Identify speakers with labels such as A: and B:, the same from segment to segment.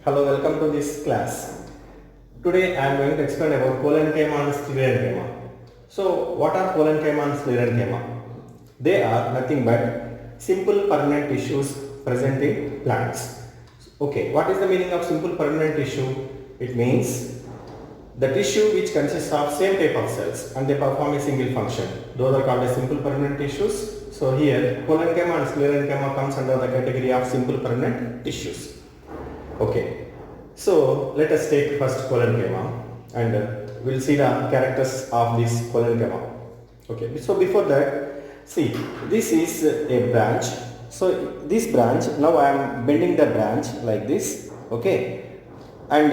A: Hello, welcome to this class. Today I am going to explain about collenchyma and sclerenchyma. So, what are collenchyma and sclerenchyma? They are nothing but simple permanent tissues present in plants. Okay, what is the meaning of simple permanent tissue? It means the tissue which consists of same type of cells and they perform a single function. Those are called as simple permanent tissues. So here collenchyma and sclerenchyma comes under the category of simple permanent tissues. Okay, so let us take first collenchyma and we'll see the characters of this collenchyma. Okay, so before that, see, this is a branch. So this branch, now I am bending the branch like this. Okay, and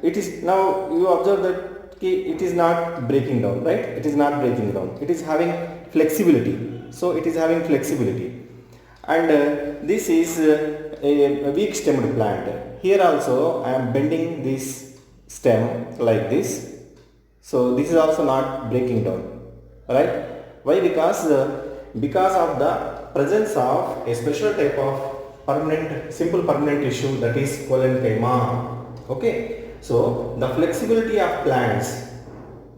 A: it is now you observe that it is not breaking down, right? It is not breaking down. It is having flexibility. So it is having flexibility, and this is a weak stemmed plant. Here also I am bending this stem like this. So this is also not breaking down, right? Why? Because of the presence of a special type of permanent, simple permanent tissue, that is collenchyma. Okay, so the flexibility of plants,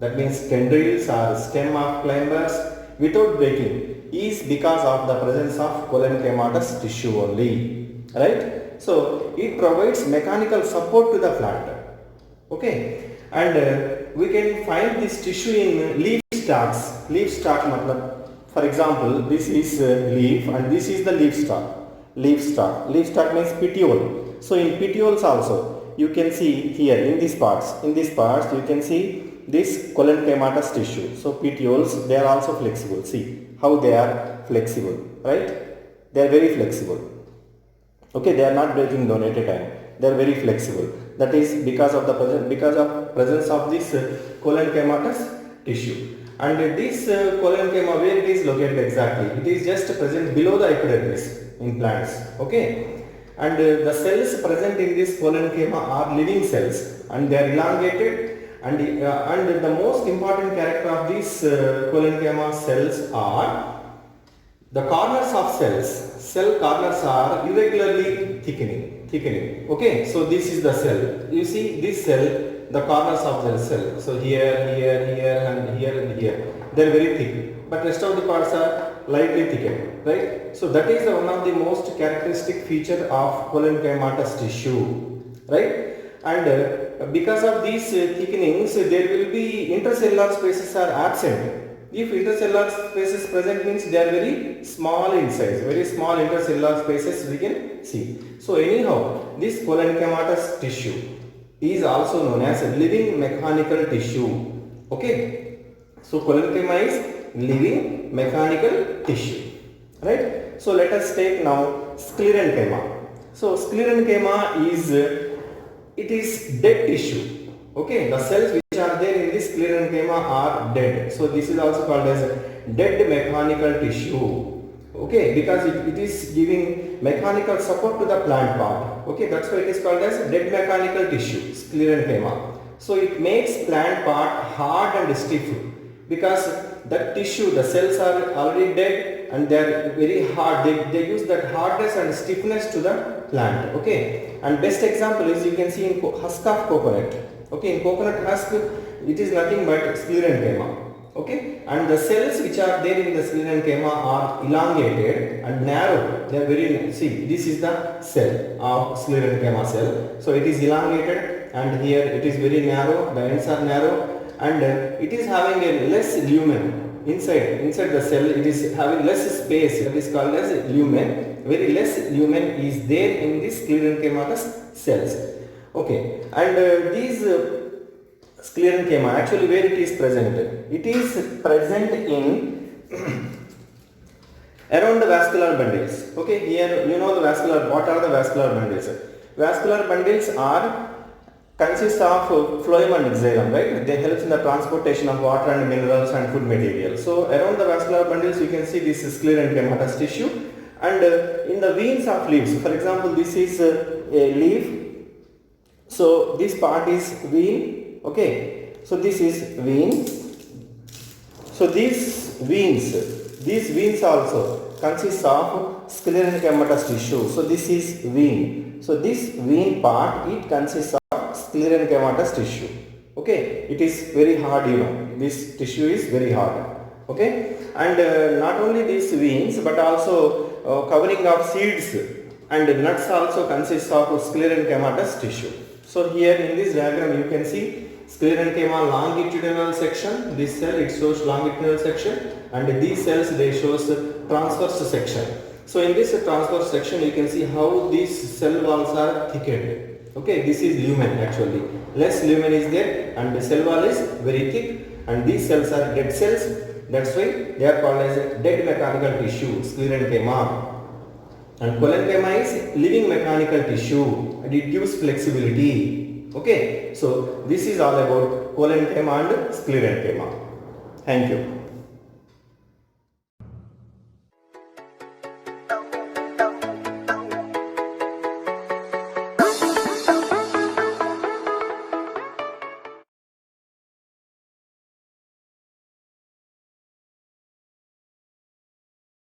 A: that means tendrils or stem of climbers without breaking, is because of the presence of collenchymatous tissue only, right? So it provides mechanical support to the plant. Okay, and we can find this tissue in leaf stalks. Leaf stalk matlab, for example, this is leaf and this is the leaf stalk. Leaf stalk. Leaf stalk means petiole. So in petioles also you can see here in these parts. In these parts you can see this collenchymatous tissue. So petioles, they are also flexible. See how they are flexible, right? They are very flexible. Okay, they are not breaking down at a time. They are very flexible. That is because of the presence of this collenchymatous tissue. And this collenchyma, where it is located exactly? It is just present below the epidermis in plants. Okay, and the cells present in this collenchyma are living cells, and they are elongated. And the most important character of these collenchyma cells are the corners of cells. Cell corners are irregularly thickening. Okay, so this is the cell. You see this cell, the corners of the cell. So here, and here. They are very thick, but rest of the parts are lightly thickened, right? So that is one of the most characteristic feature of collenchymatous tissue, right? And because of these thickenings, there will be intercellular spaces are absent. If intercellular spaces present means they are very small in size, very small intercellular spaces we can see. So anyhow, this collenchymatous tissue is also known as living mechanical tissue. Okay, so collenchyma is living mechanical tissue, right? So let us take now sclerenchyma. So sclerenchyma is it is dead tissue. Okay, the cells which are there in this sclerenchyma are dead. So this is also called as dead mechanical tissue. Okay, because it is giving mechanical support to the plant part. Okay, that's why it is called as dead mechanical tissue, sclerenchyma. So it makes plant part hard and stiff because that tissue, the cells are already dead and they are very hard. They use that hardness and stiffness to the plant. Okay, and best example is you can see in husk of coconut. Okay, in coconut husk, it is nothing but sclerenchyma. Okay, and the cells which are there in the sclerenchyma are elongated and narrow. They are very, see, this is the cell of sclerenchyma cell. So it is elongated and here it is very narrow. The ends are narrow and it is having a less lumen inside the cell. It is having less space. That is called as lumen. Very less lumen is there in this sclerenchymatous cells. Okay, and these sclerenchyma, actually where it is present? It is present in around the vascular bundles. Okay, here you know the vascular, what are the vascular bundles? Vascular bundles consist of phloem and xylem, right? They help in the transportation of water and minerals and food material. So around the vascular bundles you can see this sclerenchymatous tissue, and in the veins of leaves, for example this is a leaf. So this part is vein. Okay, so this is vein. So these veins also consists of sclerenchymatous tissue. So this is vein. So this vein part, it consists of sclerenchymatous tissue. Okay, it is very hard, you know. This tissue is very hard. Okay, and not only these veins, but also covering of seeds and nuts also consists of sclerenchymatous tissue. So here in this diagram you can see sclerenchyma longitudinal section. This cell, it shows longitudinal section, and these cells, they shows transverse section. So in this transverse section you can see how these cell walls are thickened. Okay, this is lumen actually. Less lumen is there and the cell wall is very thick, and these cells are dead cells. That's why they are called as dead mechanical tissue, sclerenchyma. And collenchyma is living mechanical tissue and it gives flexibility. Okay, so this is all about collenchyma and sclerenchyma. Thank you.